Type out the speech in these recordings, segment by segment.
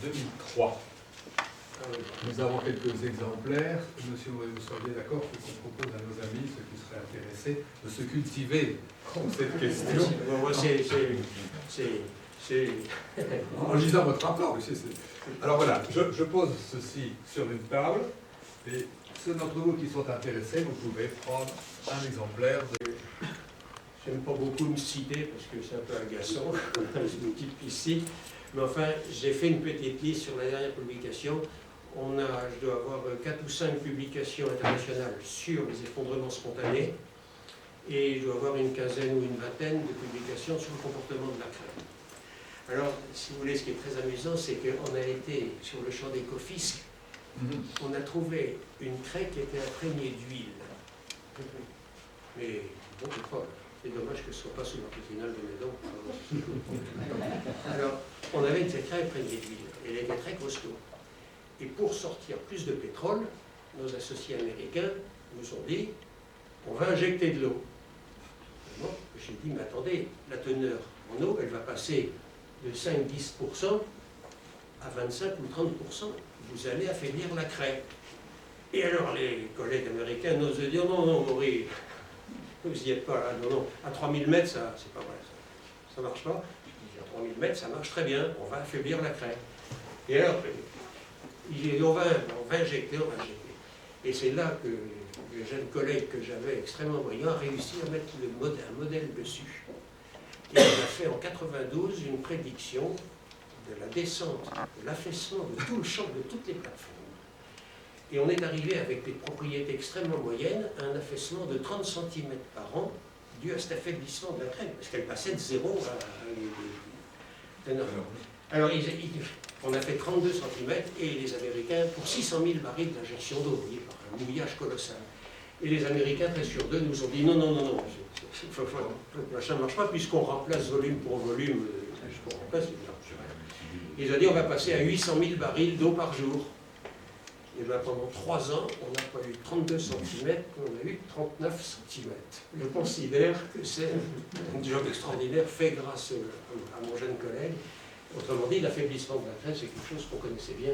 2003. Nous avons quelques exemplaires. Monsieur, vous seriez d'accord pour qu'on propose à nos amis, ceux qui seraient intéressés, de se cultiver contre cette question. Moi, En lisant votre rapport, monsieur. Alors voilà, je pose ceci sur une table, et ceux d'entre vous qui sont intéressés, vous pouvez prendre un exemplaire de... J'aime pas beaucoup me citer parce que c'est un peu agaçant, je me type ici. Mais enfin, j'ai fait une petite liste sur la dernière publication. Je dois avoir 4 ou 5 publications internationales sur les effondrements spontanés. Et je dois avoir une quinzaine ou une vingtaine de publications sur le comportement de la craie. Alors, si vous voulez, ce qui est très amusant, c'est qu'on a été sur le champ des Cofisques, on a trouvé une craie qui était imprégnée d'huile. Mais bon, c'est dommage que ce ne soit pas sous l'artisanal de mes dents. Alors, on avait une craie imprégnée d'huile. Elle était très costaud. Et pour sortir plus de pétrole, nos associés américains nous ont dit, on va injecter de l'eau. J'ai dit, mais attendez, la teneur en eau, elle va passer de 5-10% à 25 ou 30%. Vous allez affaiblir la craie. Et alors les collègues américains nous ont dit, non, non, Maury, vous n'y êtes pas là, non, non, à 3000 mètres, ça, c'est pas vrai, ça ne marche pas. Je dis, à 3000 mètres, ça marche très bien, on va affaiblir la craie. Et alors, on va injecter, on va injecter. Et c'est là que le jeune collègue que j'avais, extrêmement brillant, a réussi à mettre un modèle dessus. Et il a fait en 92 une prédiction de la descente, de l'affaissement de tout le champ, de toutes les plateformes. Et on est arrivé avec des propriétés extrêmement moyennes à un affaissement de 30 cm par an dû à cet affaiblissement de la craie, parce qu'elle passait de 0 à... Alors, on a fait 32 cm et les Américains, pour 600 000 barils d'injection d'eau, vous voyez, par un mouillage colossal. Et les Américains, très sûrs d'eux, nous ont dit non, non, non, non, ça ne marche pas puisqu'on remplace volume pour volume. Ils ont dit on va passer à 800 000 barils d'eau par jour. Et bien pendant 3 ans, on n'a pas eu 32 cm, on a eu 39 cm. Je considère que c'est un job extraordinaire fait grâce à mon jeune collègue. Autrement dit, l'affaiblissement de la craie, c'est quelque chose qu'on connaissait bien,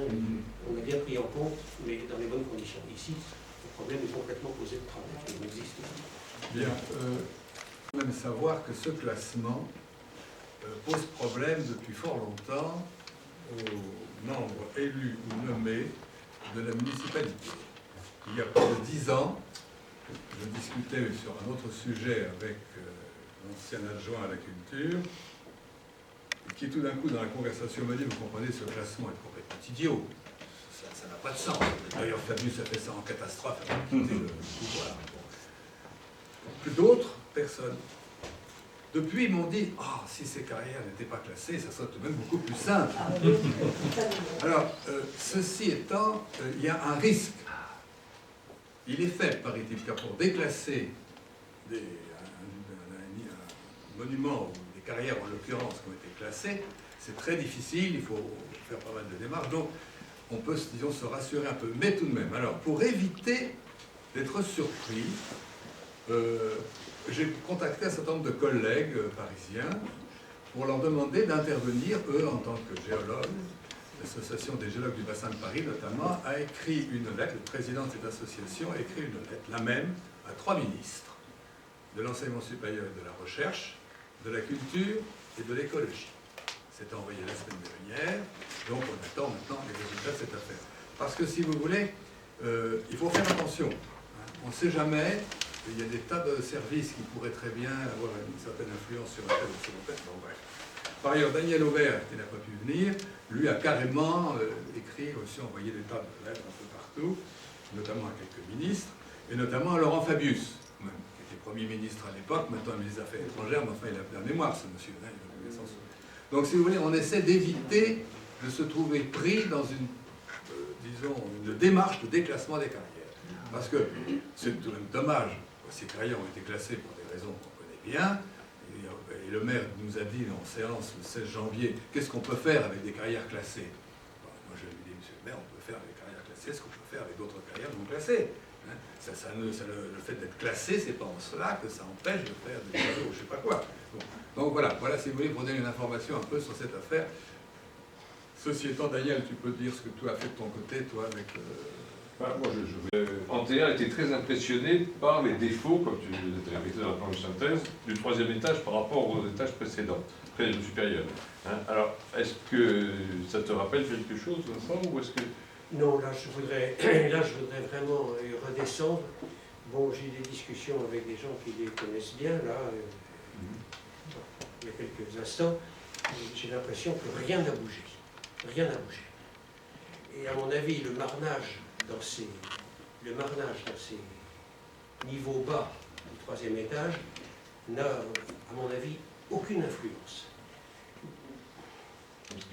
on a bien pris en compte, mais dans les bonnes conditions. Ici, le problème est complètement posé de travail, il n'existe pas. Bien, il faut même savoir que ce classement pose problème depuis fort longtemps aux membres élus ou nommés de la municipalité. Il y a plus de 10 ans, je discutais sur un autre sujet avec l'ancien adjoint à la culture, qui tout d'un coup dans la conversation me dit, vous comprenez, ce classement est complètement idiot, ça n'a pas de sens. D'ailleurs Fabius a fait ça en catastrophe, voilà. Que d'autres personnes depuis m'ont dit, ah, si ces carrières n'étaient pas classées, ça serait tout de même beaucoup plus simple. Alors, ceci étant, il y a un risque. Il est fait, paraît-il, car pour déclasser un monument ou des carrières, en l'occurrence, qui ont été classées, c'est très difficile, il faut faire pas mal de démarches, donc on peut, disons, se rassurer un peu. Mais tout de même, alors, pour éviter d'être surpris, j'ai contacté un certain nombre de collègues parisiens pour leur demander d'intervenir, eux, en tant que géologues. L'Association des géologues du bassin de Paris, notamment, a écrit une lettre, le président de cette association a écrit une lettre, la même, à 3 ministres, de l'enseignement supérieur et de la recherche, de la culture et de l'écologie. C'est envoyé la semaine dernière, donc on attend maintenant les résultats de cette affaire. Parce que, si vous voulez, il faut faire attention. On ne sait jamais. Il y a des tas de services qui pourraient très bien avoir une certaine influence sur un tel ou sur un tel. Bon, bref. Par ailleurs, Daniel Auvert, qui n'a pas pu venir, lui a carrément écrit, aussi envoyé des tas de lettres un peu partout, notamment à quelques ministres, et notamment à Laurent Fabius, même, qui était Premier ministre à l'époque, maintenant ministre des Affaires étrangères, mais enfin il a la mémoire, ce monsieur. Hein, donc, si vous voulez, on essaie d'éviter de se trouver pris dans une, disons, une démarche de déclassement des carrières. Parce que c'est tout de même dommage. Ces carrières ont été classées pour des raisons qu'on connaît bien, et le maire nous a dit en séance le 16 janvier, qu'est-ce qu'on peut faire avec des carrières classées? Moi je lui ai dit, monsieur le maire, on peut faire avec des carrières classées ce qu'on peut faire avec d'autres carrières non classées. Hein, le fait d'être classé, c'est pas en cela que ça empêche de faire des travaux, je sais pas quoi. Bon. Donc voilà, si vous voulez, pour donner une information un peu sur cette affaire. Ceci étant, Daniel, tu peux dire ce que tu as fait de ton côté, toi, avec... Antea était très impressionné par les défauts, comme tu l'as répété dans la planche de synthèse, du troisième étage par rapport aux étages précédents, supérieurs. Hein, alors, est-ce que ça te rappelle quelque chose, Vincent, ou est-ce que... Non, là je voudrais vraiment redescendre. Bon, j'ai eu des discussions avec des gens qui les connaissent bien, là, il y a quelques instants. J'ai l'impression que rien n'a bougé. Rien n'a bougé. Et à mon avis, le marnage dans ces niveaux bas du troisième étage n'a, à mon avis, aucune influence.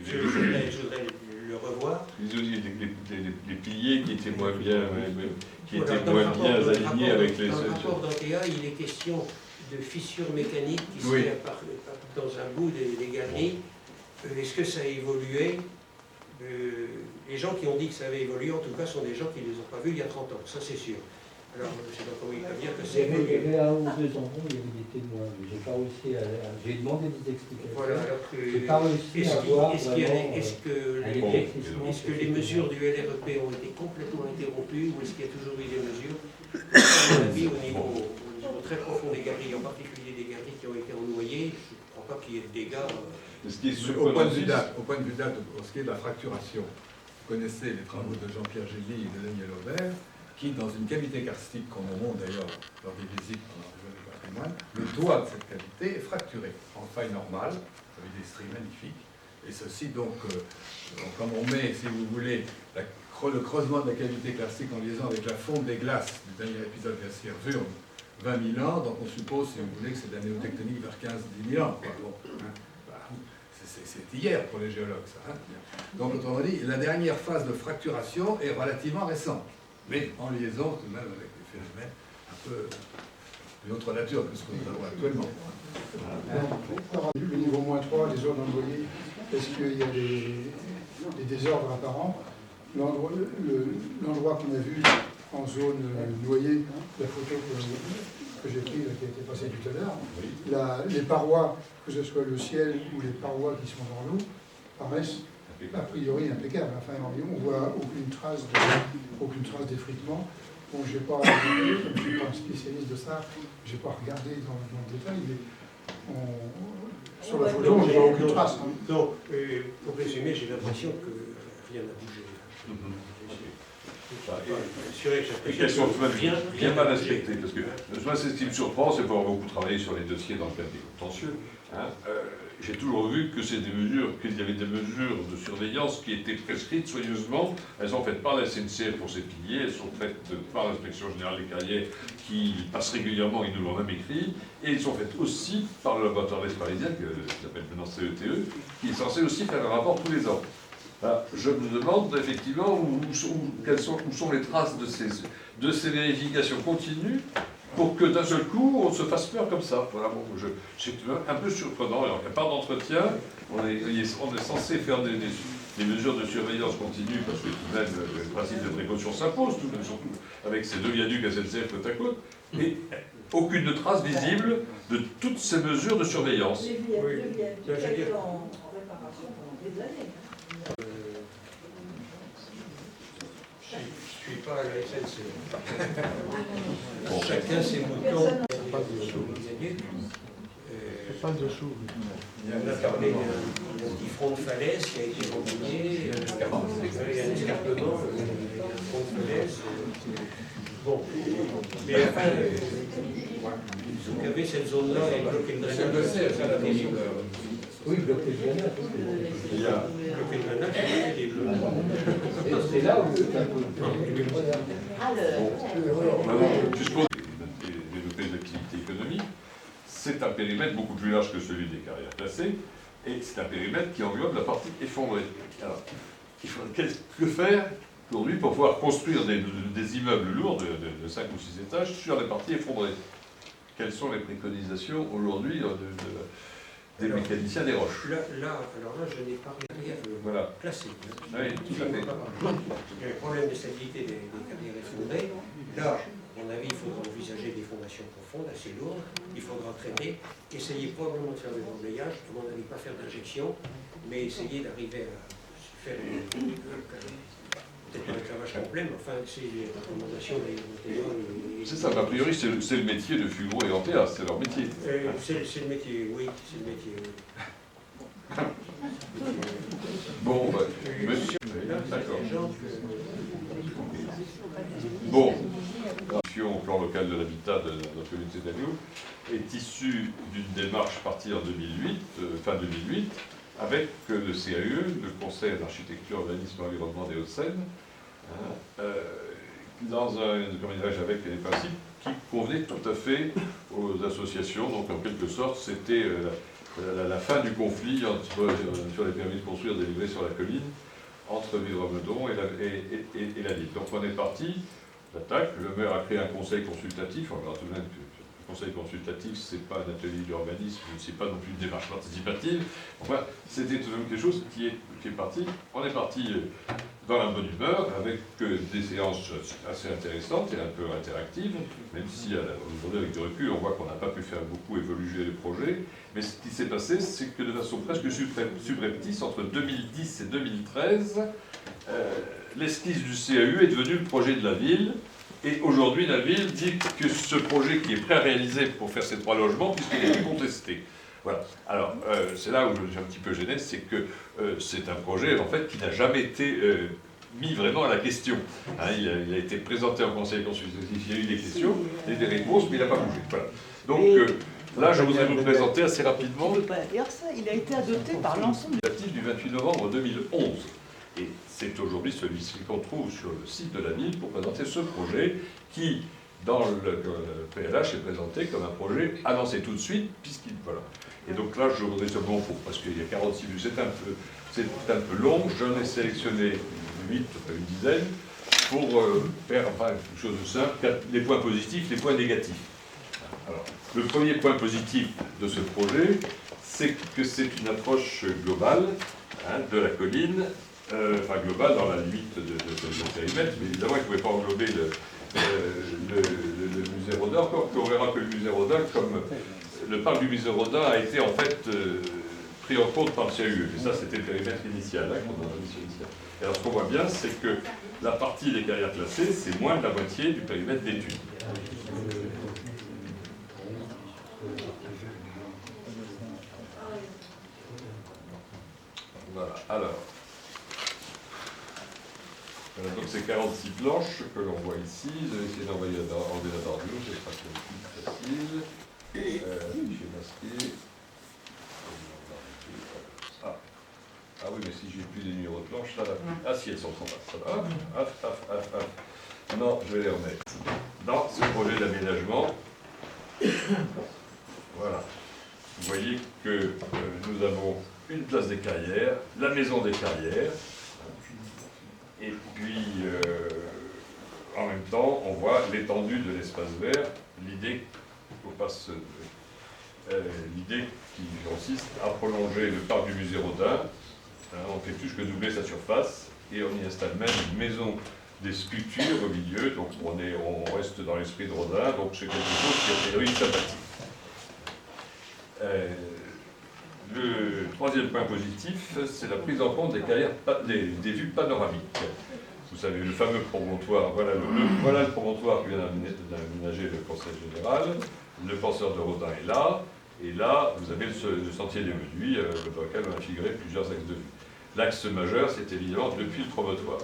Je voudrais le revoir. Les piliers qui étaient moins bien, alignés avec les... Dans le rapport d'Antea, il est question de fissures mécaniques qui seraient dans un bout des galeries. Est-ce que ça a évolué? Les gens qui ont dit que ça avait évolué, en tout cas, sont des gens qui ne les ont pas vus il y a 30 ans, ça c'est sûr. Alors, je ne sais pas comment ils peuvent dire que c'est évolué. Il y avait un ou deux endroits où il y avait des témoins, mais j'ai pas réussi à... J'ai demandé des explications. Voilà, alors que... J'ai pas réussi à avoir vraiment... Est-ce que les mesures du LREP ont été complètement interrompues ou est-ce qu'il y a toujours eu des mesures? À mon avis, au niveau très profond des galeries, en particulier des galeries qui ont été ennoyées, je ne crois pas qu'il y ait de dégâts. Au point de vue date, pour ce qui est de la fracturation, vous connaissez les travaux de Jean-Pierre Gély et de Daniel Aubert, qui, dans une cavité karstique qu'on nous montre d'ailleurs lors des visites pendant le Journée du patrimoine, le toit de cette cavité est fracturé en faille normale, avec des stries magnifiques. Et ceci donc, comme on met, si vous voulez, le creusement de la cavité karstique en liaison avec la fonte des glaces du dernier épisode glaciaire Wurm, 20 000 ans, donc on suppose, si vous voulez, que c'est de la néotectonique vers 15-10 000 ans. Quoi. Bon, hein. C'est hier pour les géologues, ça. Hein. Donc, autrement dit, la dernière phase de fracturation est relativement récente, mais en liaison tout de même avec des phénomènes un peu d'une autre nature que ce que nous avons actuellement. Le niveau -3, les zones envoyées, est-ce qu'il y a des désordres apparents? L'endroit qu'on a vu en zone noyée, la photo que j'ai prise, qui a été passée tout à l'heure, les parois, que ce soit le ciel ou les parois qui sont dans l'eau, paraissent a priori impeccables. Enfin, on ne voit aucune trace d'effritement. Bon, je ne suis pas un spécialiste de ça, je n'ai pas regardé dans le détail, mais sur la photo, on ne voit aucune trace. Donc, pour résumer, j'ai l'impression que rien n'a bougé. Et qu'elles sont bien mal respectées, parce que moi, c'est ce qui me surprend, c'est pour avoir beaucoup travaillé sur les dossiers dans le cadre des contentieux. Hein, j'ai toujours vu que qu'il y avait des mesures de surveillance qui étaient prescrites soigneusement. Elles sont faites par la SNCF pour ces piliers, elles sont faites par l'inspection générale des carrières qui passe régulièrement, ils nous l'ont même écrit, et elles sont faites aussi par le laboratoire de l'Est parisien, qui s'appelle maintenant CETE, qui est censé aussi faire un rapport tous les ans. Je me demande effectivement où sont les traces de ces vérifications continues pour que d'un seul coup on se fasse peur comme ça. Voilà, bon, c'est un peu surprenant. Alors il n'y a pas d'entretien, on est censé faire des mesures de surveillance continue parce que tout de même le principe de précaution s'impose, tout de même, surtout avec ces deux viaducs SNCF côte à côte, mais aucune trace visible de toutes ces mesures de surveillance. Les viaducs étaient en réparation pendant des années. Je ne suis pas à la SNCF. Chacun ses moutons. Pas dessous. On a parlé d'un petit front de falaise qui a été remanié. Il y a un escarpement, il y a un front de falaise. Bon, mais enfin, vous avez cette zone-là et bloqué le drainage. C'est la terrible. Oui, bloquer le drainage. Il y a bloqué le drainage, c'est des bleus. C'est là où c'est un peu... Jusqu'au développer de l'activité économique, c'est un périmètre beaucoup plus large que celui des carrières classées, et c'est un périmètre qui englobe la partie effondrée. Alors, que faire aujourd'hui pour pouvoir construire des immeubles lourds de 5 ou 6 étages sur les parties effondrées? Quelles sont les préconisations aujourd'hui des mécaniciens des roches? Alors là, je n'ai pas rien classé. Oui, tout à fait. Il y a un problème de stabilité des carrières effondrées. Là, à mon avis, il faudra envisager des fondations profondes, assez lourdes. Il faudra traîner, essayer probablement de faire du reblayage. À mon avis, pas faire d'injection, mais essayer d'arriver à faire peut-être un éclairage complet, mais enfin, c'est les recommandations des C'est ça, a priori, c'est le métier de Fugro et Antea, c'est leur métier. c'est le métier, oui, c'est le métier, oui. Bon, bah, monsieur... D'accord. Bon, la plan local de l'habitat de notre communauté d'Agneaux est issue d'une démarche partie en 2008, fin 2008, avec le CAE, le Conseil d'architecture, urbanisme et environnement des Hauts-de-Seine, dans avec des principes qui convenaient tout à fait aux associations. Donc en quelque sorte, c'était la fin du conflit sur les permis de construire délivrés sur la colline entre Villeurbanne et la ville. Donc on est parti d'attaque. Le maire a créé un conseil consultatif. On verra tout de même que le conseil consultatif, ce n'est pas un atelier d'urbanisme, ce n'est pas non plus une démarche participative. Enfin, c'était tout de même quelque chose qui est parti. On est parti dans la bonne humeur, avec des séances assez intéressantes et un peu interactives, même si aujourd'hui, avec du recul, on voit qu'on n'a pas pu faire beaucoup évoluer le projet. Mais ce qui s'est passé, c'est que de façon presque subreptice, entre 2010 et 2013, l'esquisse du CAU est devenue le projet de la ville. Et aujourd'hui, la ville dit que ce projet qui est prêt à réaliser pour faire ces 3 logements, puisqu'il est contesté. Voilà. Alors, c'est là où je suis un petit peu gêné, c'est que c'est un projet, en fait, qui n'a jamais été mis vraiment à la question. Hein, il a été présenté en conseil consultatif, il y a eu des questions, des réponses, mais il n'a pas bougé. Voilà. Donc, là, je voudrais vous présenter assez rapidement... On ne peut pas dire ça, il a été adopté par l'ensemble du 28 novembre 2011. Et c'est aujourd'hui celui-ci qu'on trouve sur le site de la ville pour présenter ce projet qui, dans le PLH, est présenté comme un projet annoncé tout de suite, puisqu'il... Voilà. Et donc là, je voudrais seulement parce qu'il y a 46 vues, c'est un peu long, j'en ai sélectionné 8, une dizaine, pour faire quelque chose de simple, les points positifs, les points négatifs. Alors, le premier point positif de ce projet, c'est que c'est une approche globale de la colline, enfin globale dans la limite de ce périmètre, mais évidemment, il ne pouvait pas englober le musée Rodin, encore qu'on verra que le musée Rodin, comme le parc du musée Rodin a été en fait pris en compte par le CAUE. Et ça, c'était le périmètre initial. Et alors, ce qu'on voit bien, c'est que la partie des carrières classées, c'est moins de la moitié du périmètre d'études. Voilà. Alors, donc c'est 46 planches que l'on voit ici. Je vais essayer d'envoyer l'ordinateur de nous, ce sera plus facile. Fichier masqué. Ah oui, mais si j'ai plus des numéros de planches, ça va plus. Ah si, elles sont en bas. Ça va. Hop. Non, je vais les remettre. Dans ce projet d'aménagement, voilà. Vous voyez que nous avons une place des carrières, la maison des carrières, et puis en même temps, on voit l'étendue de l'espace vert, l'idée qui consiste à prolonger le parc du musée Rodin. On fait plus que doubler sa surface et on y installe même une maison des sculptures au milieu, donc on reste dans l'esprit de Rodin, donc c'est quelque chose qui a priori sympathique. Le troisième point positif, c'est la prise en compte des carrières, des vues panoramiques. Vous savez, le fameux promontoire, voilà le promontoire que vient d'aménager le Conseil général. Le penseur de Rodin est là, et là, vous avez le sentier des Menuis, dans lequel on a figuré plusieurs axes de vue. L'axe majeur, c'est évidemment depuis le promontoire.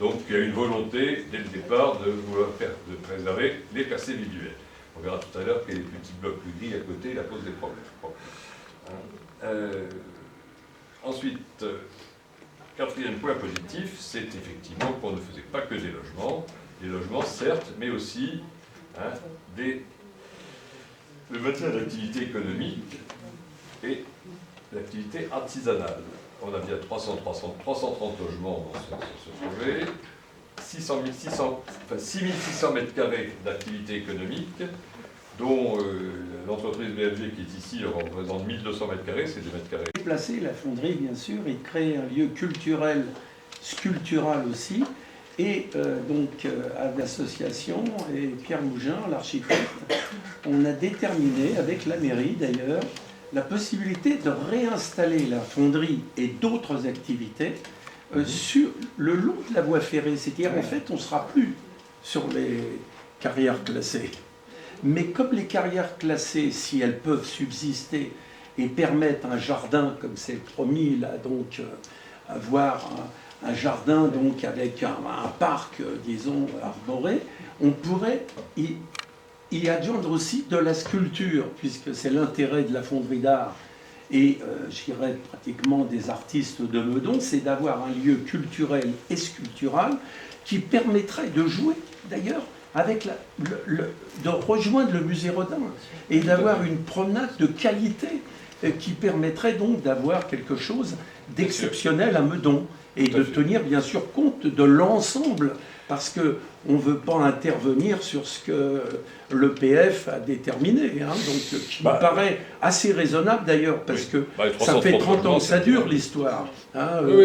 Donc, il y a une volonté, dès le départ, de préserver les percées visuelles. On verra tout à l'heure que les petits blocs plus gris à côté, la cause des problèmes. Bon. Ensuite, quatrième point positif, c'est effectivement qu'on ne faisait pas que des logements certes, mais aussi le maintien de l'activité économique et l'activité artisanale. On a bien 330 logements dans ce projet, 6600 mètres carrés d'activité économique, dont l'entreprise BFG qui est ici représente 1200 mètres carrés, c'est des mètres carrés. Déplacer la fonderie, bien sûr, et créer un lieu culturel, sculptural aussi, et donc à l'association et Pierre Mougin, l'architecte, on a déterminé, avec la mairie d'ailleurs, la possibilité de réinstaller la fonderie et d'autres activités sur le long de la voie ferrée. C'est-à-dire, en fait, on ne sera plus sur les carrières classées. Mais comme les carrières classées, si elles peuvent subsister et permettre un jardin, comme c'est promis, là, donc, avoir un jardin donc, avec un parc, disons, arboré, on pourrait y adjoindre aussi de la sculpture, puisque c'est l'intérêt de la fonderie d'art et, je dirais, pratiquement des artistes de Meudon, c'est d'avoir un lieu culturel et sculptural qui permettrait de jouer, d'ailleurs, avec de rejoindre le musée Rodin et d'avoir une promenade de qualité qui permettrait donc d'avoir quelque chose d'exceptionnel à Meudon et de tenir bien sûr compte de l'ensemble parce qu'on ne veut pas intervenir sur ce que l'EPF a déterminé, hein, donc qui me paraît assez raisonnable d'ailleurs parce que ça fait 30 ans que ça dure l'histoire. Hein,